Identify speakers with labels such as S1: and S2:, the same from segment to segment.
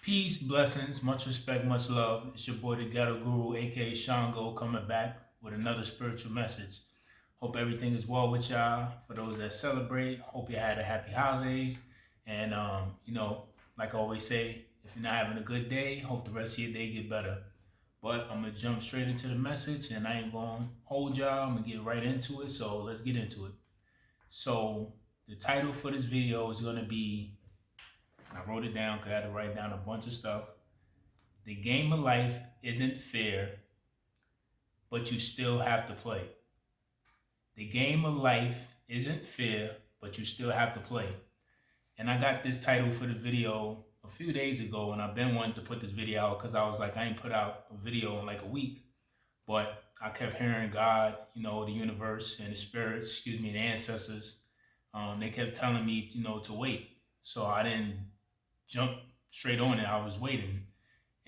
S1: Peace, blessings, much respect, much love. It's your boy, the Ghetto Guru, aka Shango, coming back with another spiritual message. Hope everything is well with y'all. For those that celebrate, hope you had a happy holidays. And like I always say, if you're not having a good day, hope the rest of your day get better. But I'm gonna jump straight into the message, and I ain't gonna hold y'all. I'm gonna get right into it. So let's get into it. So the title for this video is gonna be, and I wrote it down because I had to write down a bunch of stuff. The game of life isn't fair, but you still have to play. The game of life isn't fair, but you still have to play. And I got this title for the video a few days ago, and I've been wanting to put this video out because I was like, I ain't put out a video in like a week. But I kept hearing God, the universe and the spirits, the ancestors. They kept telling me, to wait. So I didn't jump straight on it. I was waiting.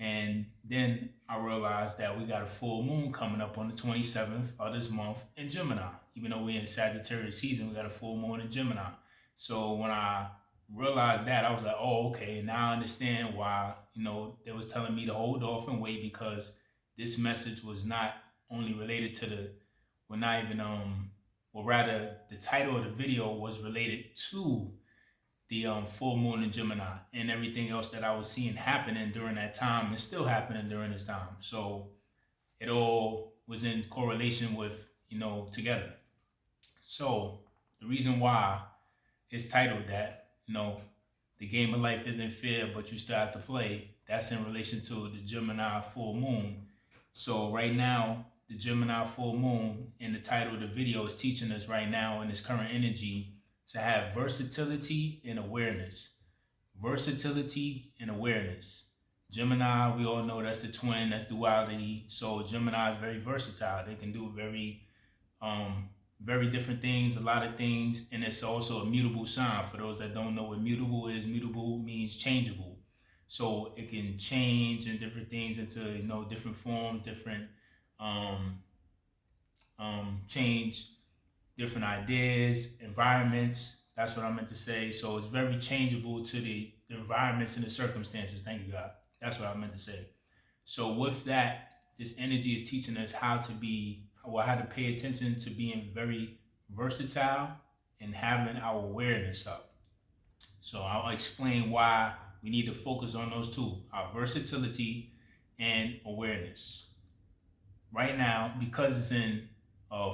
S1: And then I realized that we got a full moon coming up on the 27th of this month in Gemini. Even though we're in Sagittarius season, we got a full moon in Gemini. So when I realized that, I was like, oh, okay, now I understand why, they was telling me to hold off and wait, because this message was not only related to well, not even, or rather, the title of the video was related to the full moon in Gemini and everything else that I was seeing happening during that time and still happening during this time. So it all was in correlation with, together. So the reason why it's titled that, the game of life isn't fair, but you still have to play, that's in relation to the Gemini full moon. So right now, the Gemini full moon in the title of the video is teaching us right now in this current energy to have versatility and awareness. Versatility and awareness. Gemini, we all know that's the twin, that's duality. So Gemini is very versatile. They can do very different things, a lot of things, and it's also a mutable sign. For those that don't know what mutable is, mutable means changeable. So it can change and different things into different forms, different change different ideas, environments. That's what I meant to say. So it's very changeable to the environments and the circumstances. Thank you, God. That's what I meant to say. So with that, this energy is teaching us how to be, or how to pay attention to being very versatile and having our awareness up. So I'll explain why we need to focus on those two, our versatility and awareness. Right now, because it's in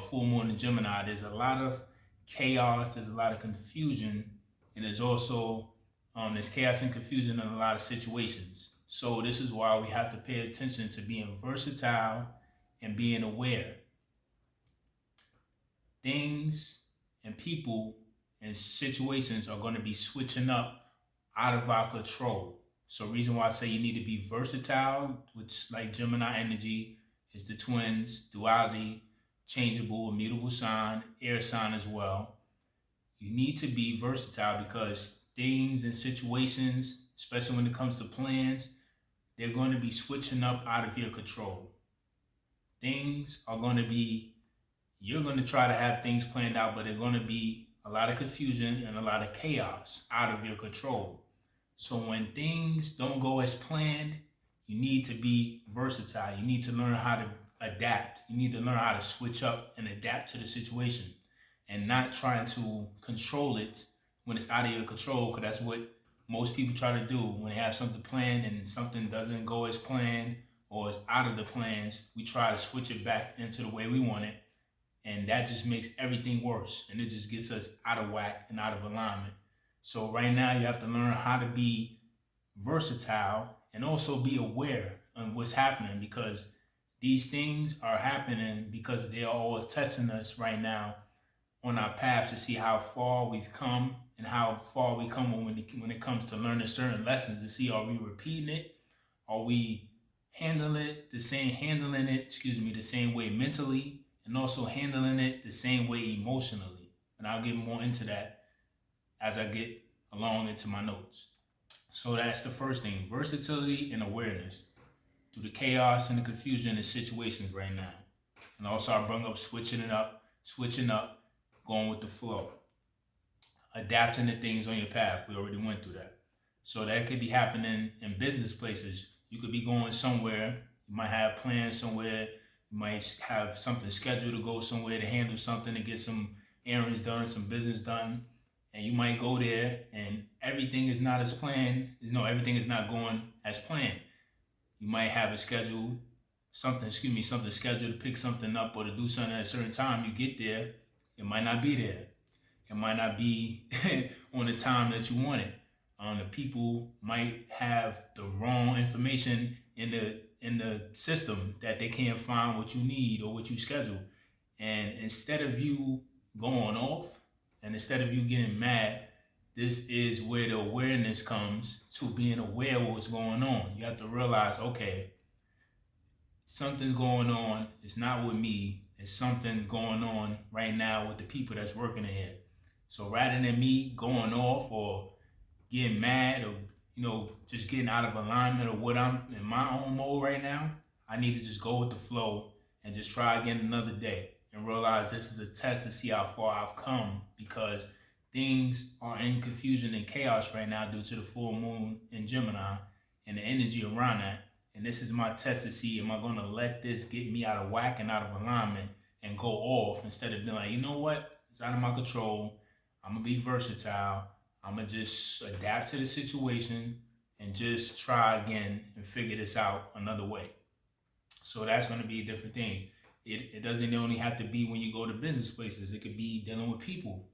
S1: full moon in Gemini, there's a lot of chaos, there's a lot of confusion, and there's also there's chaos and confusion in a lot of situations. So this is why we have to pay attention to being versatile and being aware. Things and people and situations are going to be switching up out of our control. So reason why I say you need to be versatile, which like Gemini energy is the twins, duality, changeable, immutable sign, air sign as well. You need to be versatile because things and situations, especially when it comes to plans, they're going to be switching up out of your control. Things are going to be, you're going to try to have things planned out, but they're going to be a lot of confusion and a lot of chaos out of your control. So when things don't go as planned, you need to be versatile. You need to learn how to adapt. You need to learn how to switch up and adapt to the situation and not trying to control it when it's out of your control, because that's what most people try to do when they have something planned and something doesn't go as planned or is out of the plans. We try to switch it back into the way we want it, and that just makes everything worse, and it just gets us out of whack and out of alignment. So right now you have to learn how to be versatile and also be aware of what's happening, because these things are happening because they are always testing us right now on our path to see how far we've come and how far we come when it comes to learning certain lessons, to see, are we repeating it? Are we handling it the same way mentally, and also handling it the same way emotionally? And I'll get more into that as I get along into my notes. So that's the first thing, versatility and awareness through the chaos and the confusion in situations right now. And also I bring up switching up, going with the flow, adapting to things on your path. We already went through that. So that could be happening in business places. You could be going somewhere. You might have plans somewhere. You might have something scheduled to go somewhere to handle something, to get some errands done, some business done. And you might go there and everything is not as planned. Everything is not going as planned. You might have a schedule, something scheduled to pick something up or to do something at a certain time. You get there, it might not be there. It might not be on the time that you want it. The people might have the wrong information in the system that they can't find what you need or what you schedule. And instead of you going off, and instead of you getting mad, this is where the awareness comes to being aware of what's going on. You have to realize, okay, something's going on. It's not with me. It's something going on right now with the people that's working in here. So rather than me going off or getting mad or just getting out of alignment or what I'm in my own mode right now, I need to just go with the flow and just try again another day and realize this is a test to see how far I've come, because things are in confusion and chaos right now due to the full moon in Gemini and the energy around that. And this is my test to see, am I going to let this get me out of whack and out of alignment and go off, instead of being like, you know what, it's out of my control. I'm going to be versatile. I'm going to just adapt to the situation and just try again and figure this out another way. So that's going to be different things. It doesn't only have to be when you go to business places. It could be dealing with people.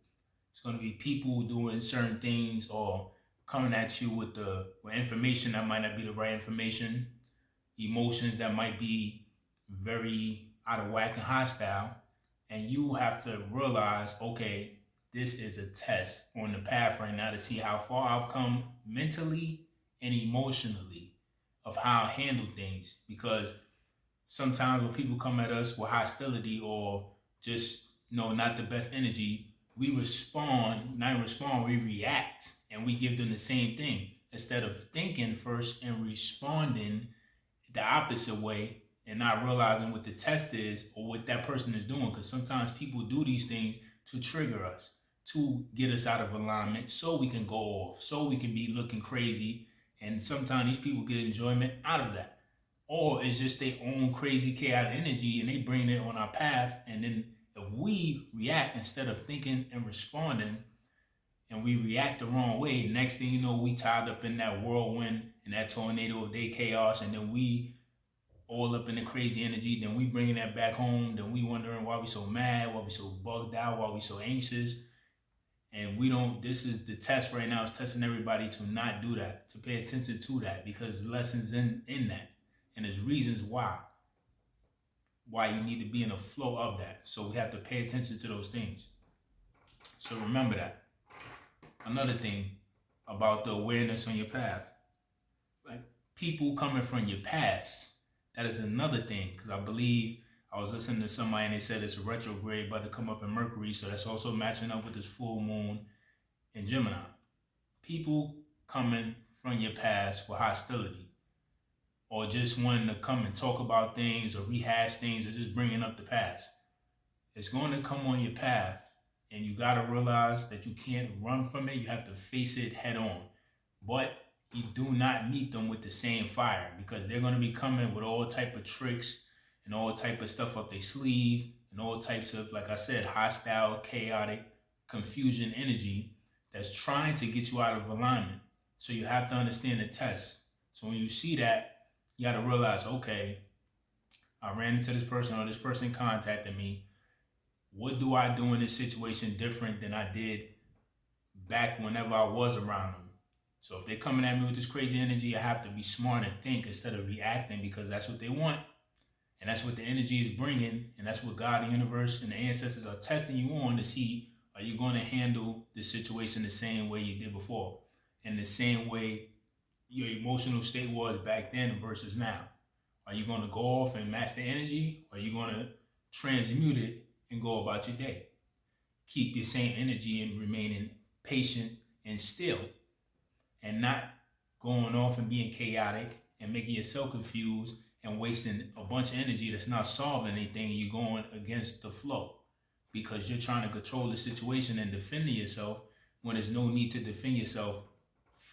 S1: It's going to be people doing certain things or coming at you with information that might not be the right information, emotions that might be very out of whack and hostile. And you have to realize, okay, this is a test on the path right now to see how far I've come mentally and emotionally of how I handle things. Because sometimes when people come at us with hostility or just not the best energy, we we react, and we give them the same thing instead of thinking first and responding the opposite way and not realizing what the test is or what that person is doing. Because sometimes people do these things to trigger us, to get us out of alignment so we can go off, so we can be looking crazy. And sometimes these people get enjoyment out of that. Or it's just their own crazy, chaotic energy and they bring it on our path. And then if we react instead of thinking and responding, and we react the wrong way, next thing you know, we tied up in that whirlwind and that tornado of day chaos, and then we all up in the crazy energy, then we bringing that back home, then we wondering why we so mad, why we so bugged out, why we so anxious. And this is the test right now, is testing everybody to not do that, to pay attention to that, because lessons in that. And there's reasons why you need to be in the flow of that. So we have to pay attention to those things. So remember that. Another thing about the awareness on your path, like people coming from your past, that is another thing. Because I believe I was listening to somebody and they said it's a retrograde about to come up in Mercury. So that's also matching up with this full moon in Gemini. People coming from your past with hostility, or just wanting to come and talk about things or rehash things or just bringing up the past. It's going to come on your path, and you got to realize that you can't run from it. You have to face it head on. But you do not meet them with the same fire, because they're going to be coming with all type of tricks and all type of stuff up their sleeve and all types of, like I said, hostile, chaotic, confusion energy that's trying to get you out of alignment. So you have to understand the test. So when you see that, you got to realize, okay, I ran into this person or this person contacted me. What do I do in this situation different than I did back whenever I was around them? So if they're coming at me with this crazy energy, I have to be smart and think instead of reacting, because that's what they want. And that's what the energy is bringing. And that's what God, the universe, and the ancestors are testing you on to see, are you going to handle the situation the same way you did before? And the same way your emotional state was back then versus now. Are you going to go off and match the energy? Or are you going to transmute it and go about your day? Keep your same energy and remaining patient and still, and not going off and being chaotic and making yourself confused and wasting a bunch of energy that's not solving anything, and you're going against the flow because you're trying to control the situation and defending yourself when there's no need to defend yourself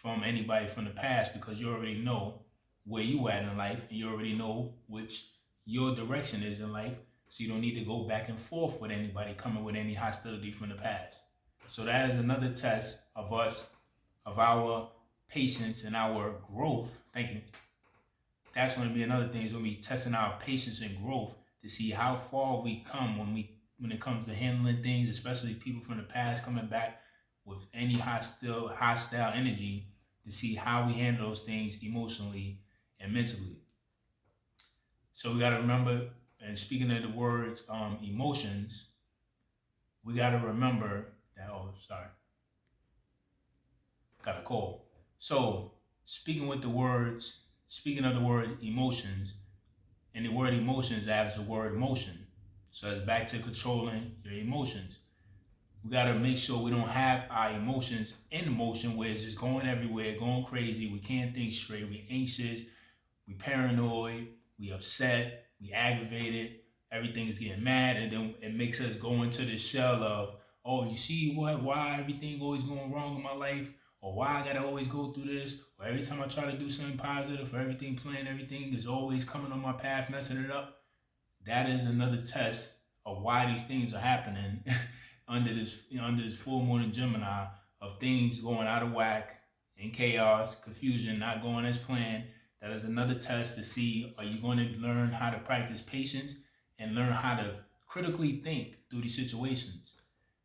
S1: from anybody from the past because you already know where you at in life and you already know which your direction is in life. So you don't need to go back and forth with anybody coming with any hostility from the past. So that is another test of us, of our patience and our growth. Thank you. That's going to be another thing. Is going to be testing our patience and growth to see how far we come when it comes to handling things, especially people from the past coming back with any hostile energy, to see how we handle those things emotionally and mentally. So we got to remember, and speaking of the words emotions, we got to remember that. Oh, sorry, got a call. So speaking of the words emotions, and the word emotions adds the word motion. So it's back to controlling your emotions. We got to make sure we don't have our emotions in motion where it's just going everywhere, going crazy. We can't think straight. We anxious. We paranoid. We upset. We aggravated. Everything is getting mad, and then it makes us go into this shell of, oh, you see what? Why everything always going wrong in my life, or why I gotta always go through this, or every time I try to do something positive, or everything planned, everything is always coming on my path, messing it up. That is another test of why these things are happening under this full moon in Gemini, of things going out of whack, in chaos, confusion, not going as planned. That is another test to see, are you going to learn how to practice patience and learn how to critically think through these situations.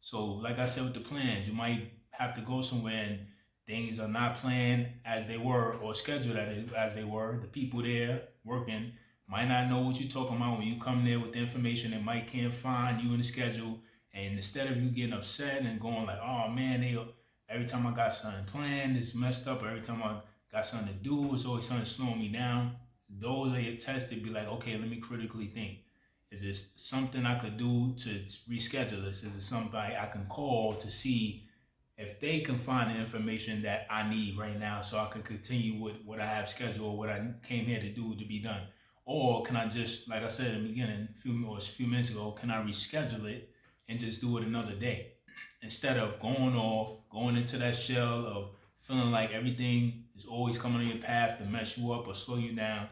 S1: So like I said with the plans, you might have to go somewhere and things are not planned as they were or scheduled as they were. The people there working might not know what you're talking about when you come there with the information. They might can't find you in the schedule, and instead of you getting upset and going like, oh man, every time I got something planned, it's messed up. Or every time I got something to do, it's always something slowing me down. Those are your tests to be like, okay, let me critically think. Is this something I could do to reschedule this? Is it somebody I can call to see if they can find the information that I need right now so I can continue with what I have scheduled, what I came here to do to be done? Or can I just, like I said in the beginning, a few minutes ago, can I reschedule it and just do it another day? Instead of going into that shell of feeling like everything is always coming on your path to mess you up or slow you down.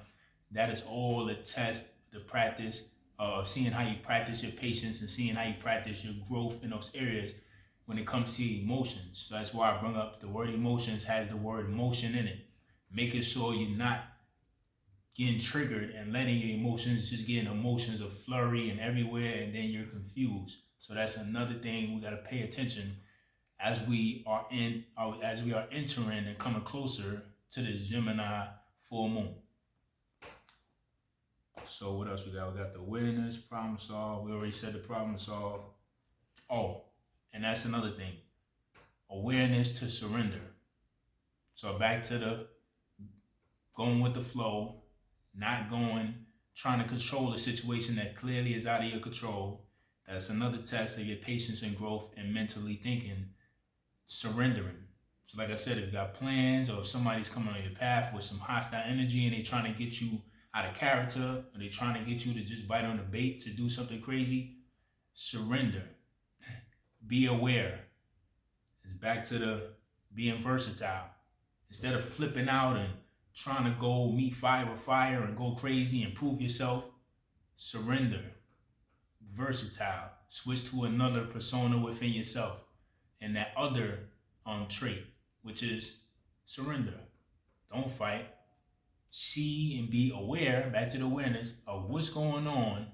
S1: That is all the test, the practice of seeing how you practice your patience and seeing how you practice your growth in those areas when it comes to emotions. So that's why I bring up the word emotions has the word motion in it. Making sure you're not getting triggered and letting your emotions just getting emotions of flurry and everywhere, and then you're confused. So that's another thing we got to pay attention as we are entering and coming closer to the Gemini full moon. So what else we got? We got the awareness, problem solve. We already said the problem solve. Oh, and that's another thing. Awareness to surrender. So back to the going with the flow, not trying to control a situation that clearly is out of your control. That's another test of your patience and growth and mentally thinking, surrendering. So like I said, if you got plans or if somebody's coming on your path with some hostile energy and they trying to get you out of character, or they trying to get you to just bite on the bait to do something crazy, surrender. Be aware. It's back to the being versatile. Instead of flipping out and trying to go meet fire with fire and go crazy and prove yourself, surrender. Versatile. Switch to another persona within yourself. And that other trait, which is surrender. Don't fight. See and be aware, back to the awareness of what's going on,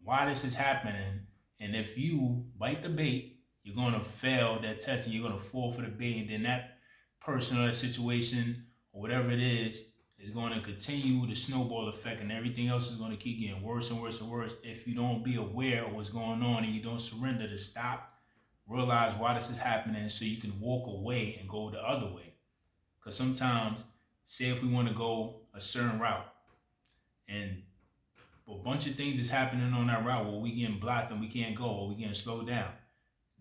S1: why this is happening, and if you bite the bait, you're going to fail that test and you're going to fall for the bait, and then that person or that situation or whatever it is going to continue the snowball effect, and everything else is going to keep getting worse and worse and worse if you don't be aware of what's going on and you don't surrender to stop, realize why this is happening so you can walk away and go the other way. Because sometimes, say if we want to go a certain route and a bunch of things is happening on that route where we getting blocked and we can't go or we getting slowed down,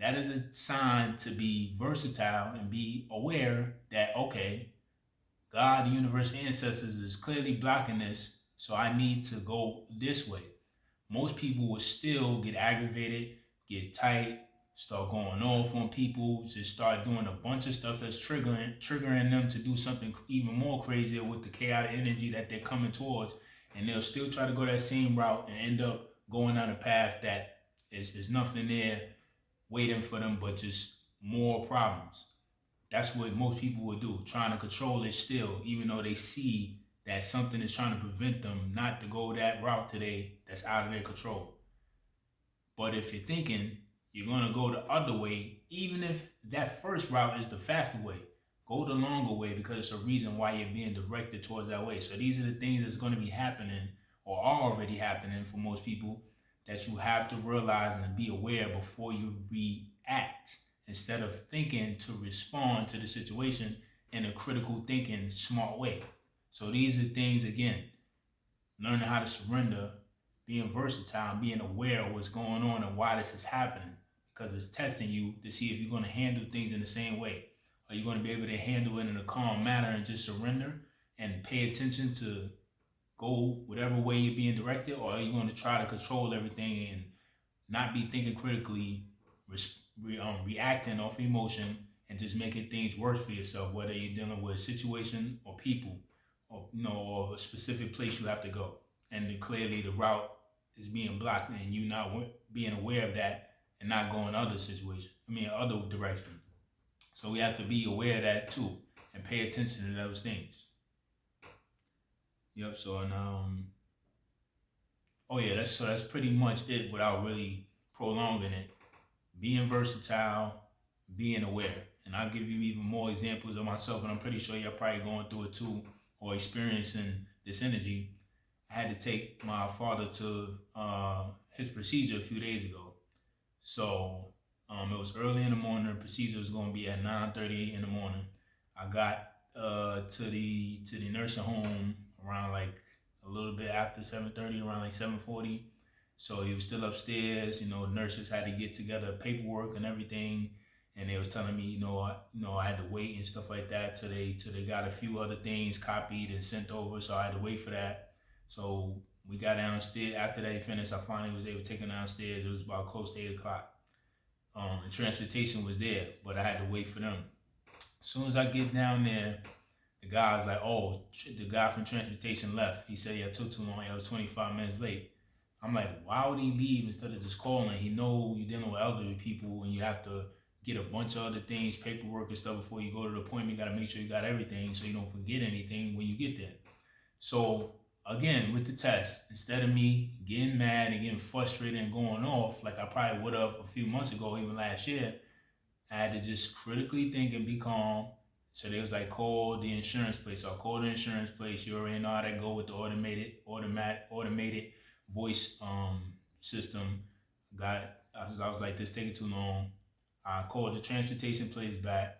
S1: that is a sign to be versatile and be aware that, okay, God, the universe, ancestors is clearly blocking this, so I need to go this way. Most people will still get aggravated, get tight, start going off on people, just start doing a bunch of stuff that's triggering them to do something even more crazier with the chaotic energy that they're coming towards, and they'll still try to go that same route and end up going down a path that is nothing there waiting for them but just more problems. That's what most people would do, trying to control it still, even though they see that something is trying to prevent them not to go that route today that's out of their control. But if you're thinking you're going to go the other way, even if that first route is the faster way, go the longer way because it's a reason why you're being directed towards that way. So these are the things that's going to be happening or are already happening for most people that you have to realize and be aware before you react instead of thinking to respond to the situation in a critical thinking smart way. So these are things, again, learning how to surrender, being versatile, being aware of what's going on and why this is happening, because it's testing you to see if you're going to handle things in the same way. Are you going to be able to handle it in a calm manner and just surrender and pay attention to go whatever way you're being directed, or are you going to try to control everything and not be thinking critically, reacting off emotion, and just making things worse for yourself, whether you're dealing with a situation or people, or or a specific place you have to go, and then clearly the route is being blocked, and you not being aware of that and not going other situations. Other direction. So we have to be aware of that too, and pay attention to those things. Yep. So and oh yeah, that's pretty much it without really prolonging it. Being versatile, being aware. And I'll give you even more examples of myself, and I'm pretty sure you're probably going through it too or experiencing this energy. I had to take my father to his procedure a few days ago. So it was early in the morning. The procedure was going to be at 9:30 in the morning. I got to the nursing home around like a little bit after 7:30, around like 7:40. So he was still upstairs. Nurses had to get together paperwork and everything, and they was telling me, I had to wait and stuff like that till they got a few other things copied and sent over. So I had to wait for that. So we got downstairs. After they finished, I finally was able to take him downstairs. It was about close to 8 o'clock. The transportation was there, but I had to wait for them. As soon as I get down there, the guy's like, "Oh, the guy from transportation left." He said, "Yeah, it took too long. I was 25 minutes late." I'm like, why would he leave instead of just calling? He know you're dealing with elderly people and you have to get a bunch of other things, paperwork and stuff before you go to the appointment. You got to make sure you got everything so you don't forget anything when you get there. So again, with the test, instead of me getting mad and getting frustrated and going off like I probably would have a few months ago, even last year, I had to just critically think and be calm. So they was like, call the insurance place. So I called the insurance place. You already know how that go with the automated voice system. I was like, this taking too long. I called the transportation place back.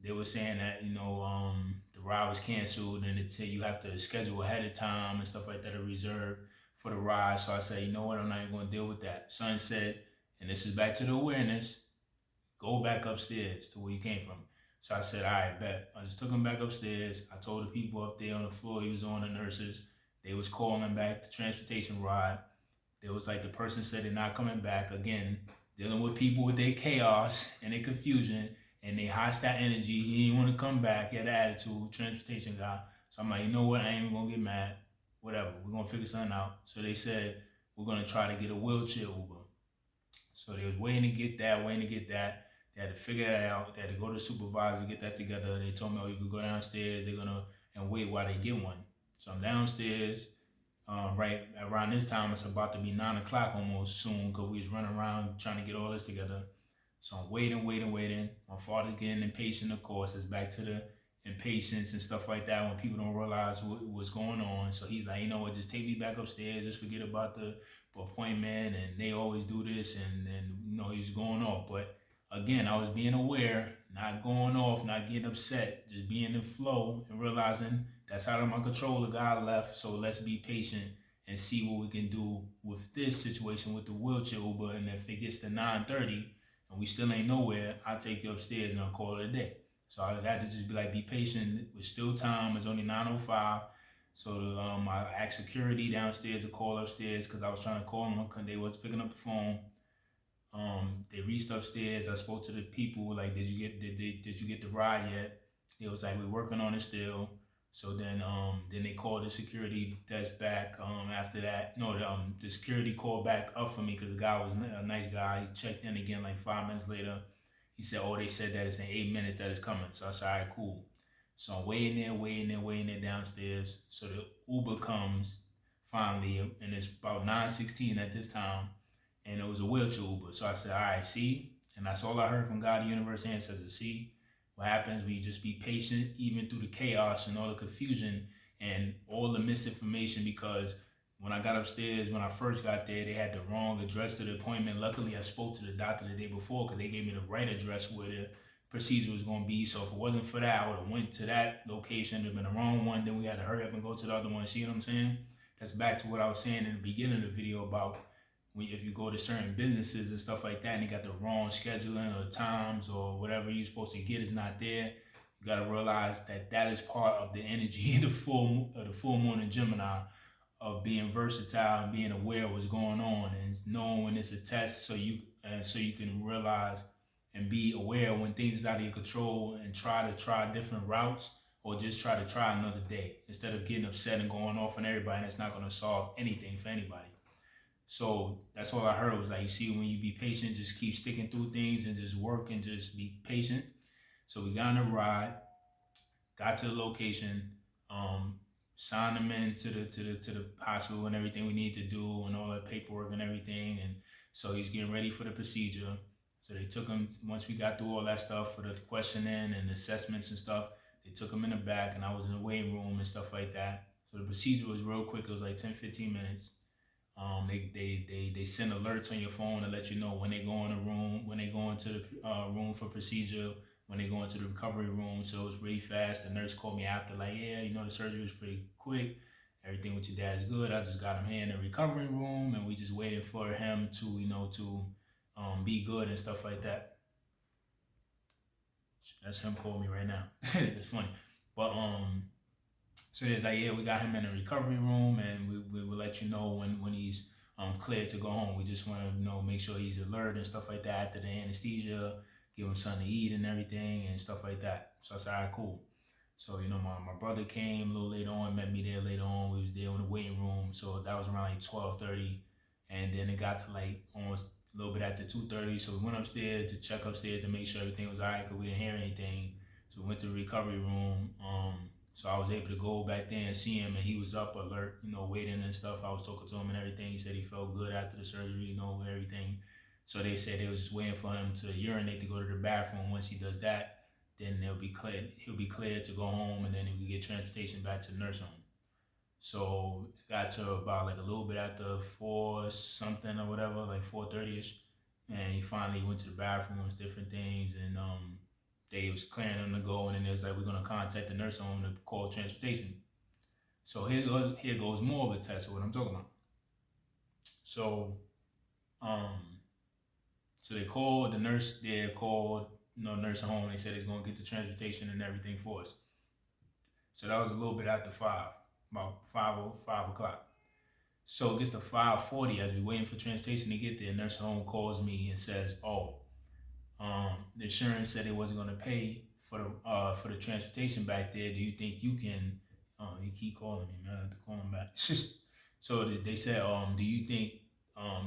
S1: They were saying that the ride was canceled, and it said you have to schedule ahead of time and stuff like that to reserve for the ride. So I said, you know what, I'm not even going to deal with that. Son said, and this is back to the awareness, go back upstairs to where you came from. So I said, all right, bet. I just took him back upstairs. I told the people up there on the floor he was on, the nurses. They was calling back the transportation ride. There was like the person said they're not coming back. Again, dealing with people with their chaos and their confusion and their hostile energy. He didn't want to come back. He had an attitude, transportation guy. So I'm like, you know what? I ain't even going to get mad. Whatever. We're going to figure something out. So they said, we're going to try to get a wheelchair Uber. So they was waiting to get that. They had to figure that out. They had to go to the supervisor to get that together. They told me, oh, you could go downstairs. They're gonna and wait while they get one. So I'm downstairs. Right around this time, it's about to be 9 o'clock almost soon because we was running around trying to get all this together. So I'm waiting. My father's getting impatient, of course. It's back to the impatience and stuff like that when people don't realize what's going on. So he's like, you know what, just take me back upstairs. Just forget about the appointment. And they always do this. And he's going off. But again, I was being aware, not going off, not getting upset, just being in flow and realizing that's out of my control. The guy left. So let's be patient and see what we can do with this situation with the wheelchair Uber. And if it gets to 9:30, and we still ain't nowhere, I'll take you upstairs and I'll call it a day. So I had to just be like, be patient. It's still time. It's only 9:05. So I asked security downstairs to call upstairs because I was trying to call them because they was picking up the phone. They reached upstairs. I spoke to the people like, did you get the ride yet? It was like, we're working on it still. So then they called the security desk back. After that, no, the security called back up for me because the guy was a nice guy. He checked in again like 5 minutes later. He said, "Oh, they said that it's in 8 minutes that it's coming." So I said, "All right, cool." So I'm waiting there downstairs. So the Uber comes finally, and it's about 9:16 at this time, and it was a wheelchair Uber. So I said, "All right, see," and that's all I heard from God, the universe, ancestors. See what happens when you just be patient, even through the chaos and all the confusion and all the misinformation. Because when I got upstairs, when I first got there, they had the wrong address to the appointment. Luckily, I spoke to the doctor the day before because they gave me the right address where the procedure was going to be. So if it wasn't for that, I would have went to that location. It'd been the wrong one. Then we had to hurry up and go to the other one. See what I'm saying? That's back to what I was saying in the beginning of the video about when, if you go to certain businesses and stuff like that, and they got the wrong scheduling or times or whatever you're supposed to get is not there. You got to realize that that is part of the energy of the full moon in Gemini, of being versatile and being aware of what's going on and knowing when it's a test, so you can realize and be aware when things is out of your control, and try different routes, or just try another day instead of getting upset and going off on everybody, and it's not going to solve anything for anybody. So that's all I heard was like, you see, when you be patient, just keep sticking through things and just work and just be patient. So we got on a ride, got to the location, um, signed them in to the hospital and everything we need to do and all that paperwork and everything. And so he's getting ready for the procedure. So they took him, once we got through all that stuff for the questioning and assessments and stuff, they took him in the back, and I was in the waiting room and stuff like that. So the procedure was real quick. It was like 10-15 minutes. They send alerts on your phone to let you know when they go in the room, when they go into the room for procedure, when they go into the recovery room. So it was really fast. The nurse called me after, like, yeah, the surgery was pretty quick. Everything with your dad is good. I just got him here in the recovery room, and we just waiting for him to, be good and stuff like that. That's him calling me right now. It's funny, but so it's like, yeah, we got him in the recovery room, and we will let you know when he's cleared to go home. We just want to make sure he's alert and stuff like that after the anesthesia, give him something to eat and everything and stuff like that. So I said, all right, cool. So my brother came a little later on, met me there later on. We was there in the waiting room, so that was around like 12:30, and then it got to like almost a little bit after 2:30. So we went upstairs to check upstairs to make sure everything was alright because we didn't hear anything. So we went to the recovery room. So I was able to go back there and see him, and he was up, alert, waiting and stuff. I was talking to him and everything. He said he felt good after the surgery, everything. So they said they was just waiting for him to urinate to go to the bathroom. Once he does that, then he'll be cleared to go home, and then he can get transportation back to the nurse home. So it got to about like a little bit after 4 something or whatever, like 4:30ish, and he finally went to the bathrooms, different things, and they was clearing him to go, and then it was like, we're gonna contact the nurse home to call transportation. So here goes more of a test of what I'm talking about. So um so they called the nurse there, called nursing home. They said he's gonna get the transportation and everything for us. So that was a little bit after 5, about 5 o'clock. So it gets to 5:40 as we waiting for transportation to get there. Nursing home calls me and says, "Oh, the insurance said it wasn't going to pay for the transportation back there. Do you think you can?" He keep calling me, man. I have to call him back. So they said, "Do you think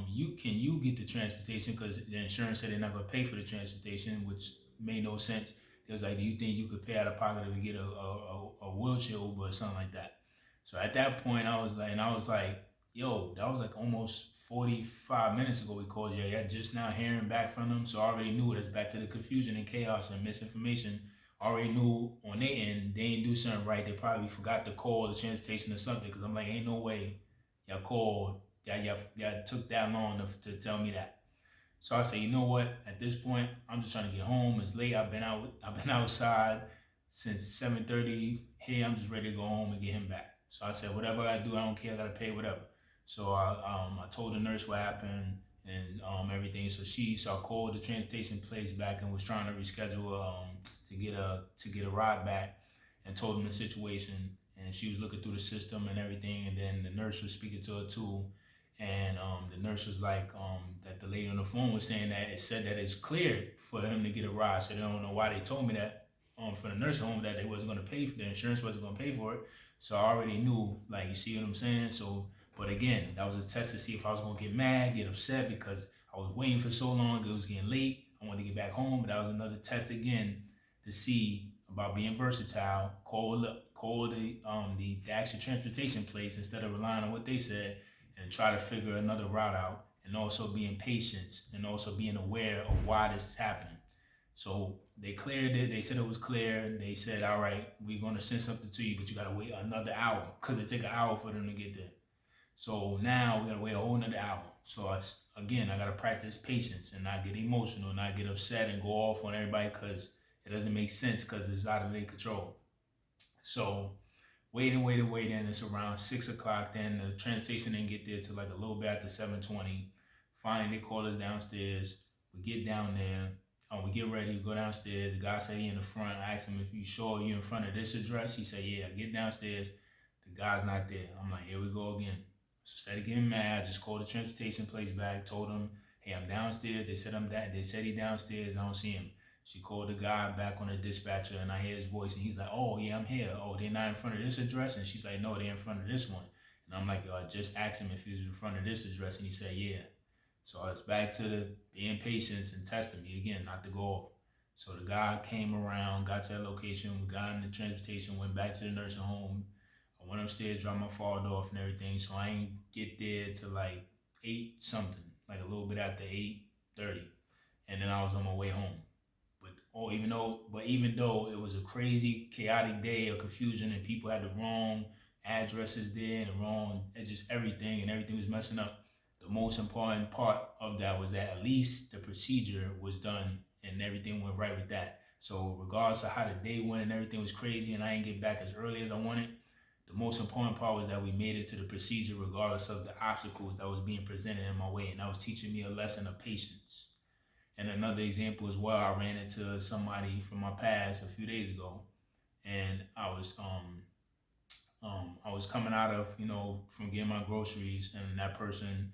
S1: you get the transportation, because the insurance said they're not going to pay for the transportation," which made no sense. It was like, "Do you think you could pay out of pocket to get a wheelchair Uber or something like that?" So at that point, I was like, yo, that was like almost 45 minutes ago we called you. Yeah, just now hearing back from them. So I already knew it. It's back to the confusion and chaos and misinformation. I already knew on their end they didn't do something right. They probably forgot to call the transportation or something, because I'm like, ain't no way y'all called. Y'all took that long to tell me that. So I say, you know what? At this point, I'm just trying to get home. It's late. I've been outside since 7:30. Hey, I'm just ready to go home and get him back. So I said, whatever I do, I don't care. I gotta pay whatever. So I told the nurse what happened and everything. So I called the transportation place back and was trying to reschedule to get a ride back, and told them the situation. And she was looking through the system and everything. And then the nurse was speaking to her too. And the nurse was like, that the lady on the phone was saying that it said that it's cleared for him to get a ride. So they don't know why they told me that for the nursing home that they wasn't going to pay for the insurance wasn't going to pay for it. So I already knew, like, you see what I'm saying? So, but again, that was a test to see if I was going to get mad, get upset because I was waiting for so long. It was getting late. I wanted to get back home, but that was another test again to see about being versatile. Call the actual transportation place instead of relying on what they said and try to figure another route out, and also being patient and also being aware of why this is happening. So they cleared it. They said it was clear. They said, all right, we're going to send something to you, but you got to wait another hour because it take an hour for them to get there. So now we got to wait a whole another hour. So I got to practice patience and not get emotional, not get upset and go off on everybody because it doesn't make sense because it's out of their control. So waiting. It's around 6 o'clock. Then the transportation didn't get there till like a little bit after 7:20. Finally, they called us downstairs. We get down there. We get ready to go downstairs. The guy said he in the front. I asked him if you sure you in front of this address. He said, yeah. Get downstairs. The guy's not there. I'm like, here we go again. So instead of getting mad, I just called the transportation place back. Told them, hey, I'm downstairs. They said They said he downstairs. I don't see him. She called the guy back on the dispatcher, and I hear his voice, and he's like, oh, yeah, I'm here. Oh, they're not in front of this address? And she's like, no, they're in front of this one. And I'm like, yo, I just asked him if he was in front of this address, and he said, yeah. So I was back to the being patient and testing me again, not to go off. So the guy came around, got to that location, we got in the transportation, went back to the nursing home. I went upstairs, dropped my father off and everything, so I ain't get there till like 8 something, like a little bit after 8:30. And then I was on my way home. Even though it was a crazy, chaotic day of confusion and people had the wrong addresses there and the wrong, and just everything, and everything was messing up. The most important part of that was that at least the procedure was done and everything went right with that. So regardless of how the day went and everything was crazy and I didn't get back as early as I wanted, the most important part was that we made it to the procedure regardless of the obstacles that was being presented in my way, and that was teaching me a lesson of patience. And another example as well, I ran into somebody from my past a few days ago, and I was coming out of from getting my groceries, and that person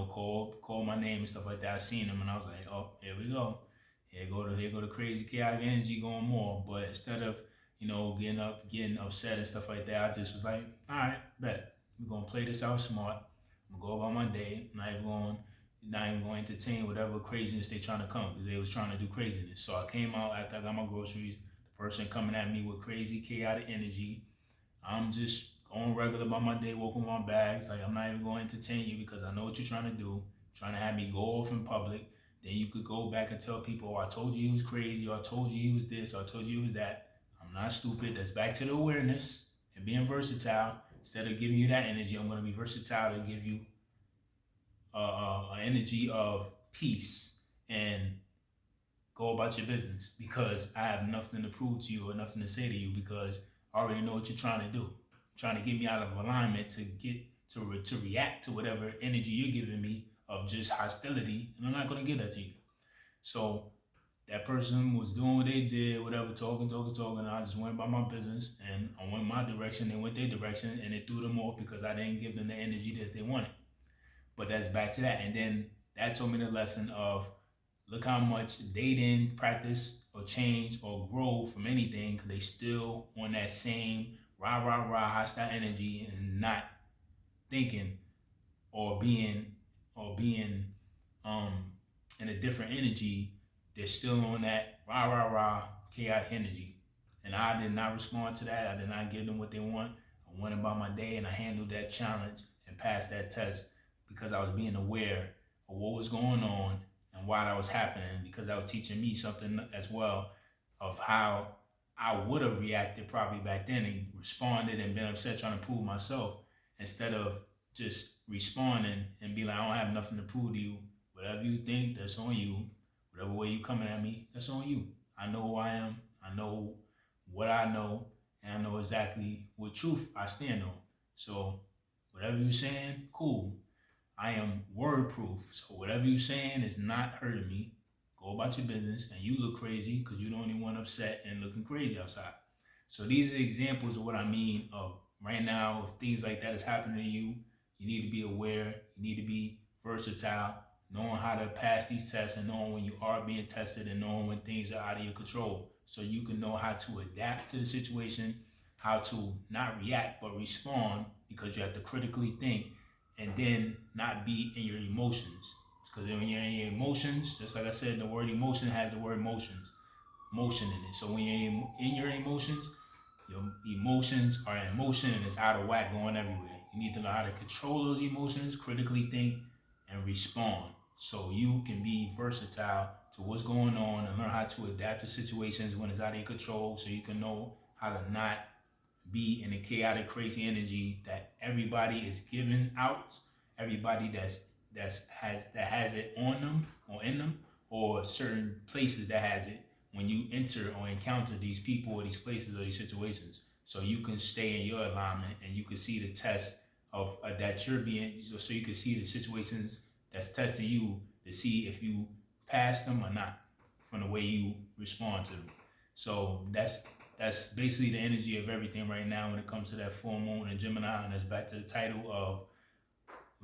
S1: called my name and stuff like that. I seen him, and I was like, oh, here we go, here go the crazy chaotic energy going more. But instead of getting upset and stuff like that, I just was like, all right, bet we're gonna play this out smart. I'm gonna go about my day. Not even going to entertain whatever craziness they trying to come because they was trying to do craziness. So I came out after I got my groceries. The person coming at me with crazy, chaotic energy. I'm just going regular about my day, walking my bags. Like I'm not even going to entertain you because I know what you're trying to do. Trying to have me go off in public. Then you could go back and tell people, oh, I told you he was crazy, or I told you he was this, or I told you he was that. I'm not stupid. That's back to the awareness and being versatile. Instead of giving you that energy, I'm going to be versatile to give you an energy of peace and go about your business because I have nothing to prove to you or nothing to say to you because I already know what you're trying to do. You're trying to get me out of alignment to get to react to whatever energy you're giving me of just hostility, and I'm not going to give that to you. So that person was doing what they did, whatever, talking. I just went about my business and I went my direction, they went their direction, and it threw them off because I didn't give them the energy that they wanted. But that's back to that. And then that told me the lesson of look how much they didn't practice or change or grow from anything because they still on that same rah hostile energy and not thinking or being um in a different energy. They're still on that rah chaotic energy. And I did not respond to that. I did not give them what they want. I went about my day and I handled that challenge and passed that test because I was being aware of what was going on and why that was happening, because that was teaching me something as well of how I would have reacted probably back then and responded and been upset trying to prove myself instead of just responding and be like, I don't have nothing to prove to you. Whatever you think, that's on you. Whatever way you coming at me, that's on you. I know who I am. I know what I know, and I know exactly what truth I stand on. So whatever you're saying, cool. I am word proof. So whatever you're saying is not hurting me. Go about your business, and you look crazy because you're the only one upset and looking crazy outside. So these are examples of what I mean of right now. If things like that is happening to you, You need to be aware. You need to be versatile, knowing how to pass these tests and knowing when you are being tested and knowing when things are out of your control. So you can know how to adapt to the situation, how to not react but respond because you have to critically think and then not be in your emotions. Because when you're in your emotions, just like I said, the word emotion has the word motion in it. So when you're in your emotions, your emotions are in motion and it's out of whack going everywhere. You need to know how to control those emotions, critically think, and respond so you can be versatile to what's going on and learn how to adapt to situations when it's out of your control so you can know how to not be in a chaotic, crazy energy that everybody is giving out, everybody that has it on them or in them, or certain places that has it when you enter or encounter these people or these places or these situations. So you can stay in your alignment and you can see the test of that you're being, so you can see the situations that's testing you to see if you pass them or not from the way you respond to them. So that's basically the energy of everything right now when it comes to that full moon in Gemini, and that's back to the title of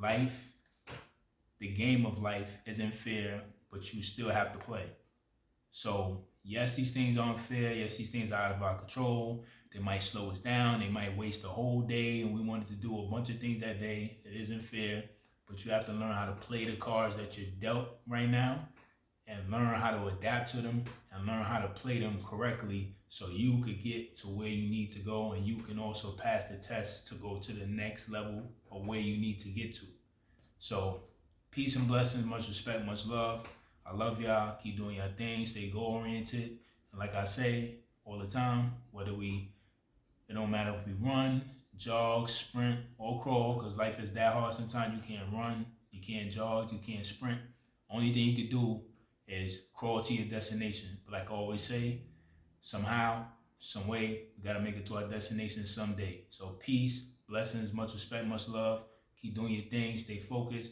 S1: life. The game of life isn't fair, but you still have to play. So yes, these things aren't fair. Yes, these things are out of our control. They might slow us down. They might waste a whole day, and we wanted to do a bunch of things that day. It isn't fair, but you have to learn how to play the cards that you're dealt right now and learn how to adapt to them and learn how to play them correctly so you could get to where you need to go and you can also pass the test to go to the next level of where you need to get to. So peace and blessings, much respect, much love. I love y'all. Keep doing your thing. Stay goal oriented. And like I say all the time, it don't matter if we run, jog, sprint, or crawl, because life is that hard. Sometimes you can't run, you can't jog, you can't sprint. Only thing you can do is crawl to your destination. But like I always say, somehow, some way, we gotta make it to our destination someday. So peace, blessings, much respect, much love. Keep doing your thing, stay focused,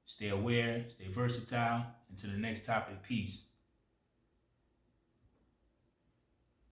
S1: stay aware, stay versatile. And to the next topic, peace.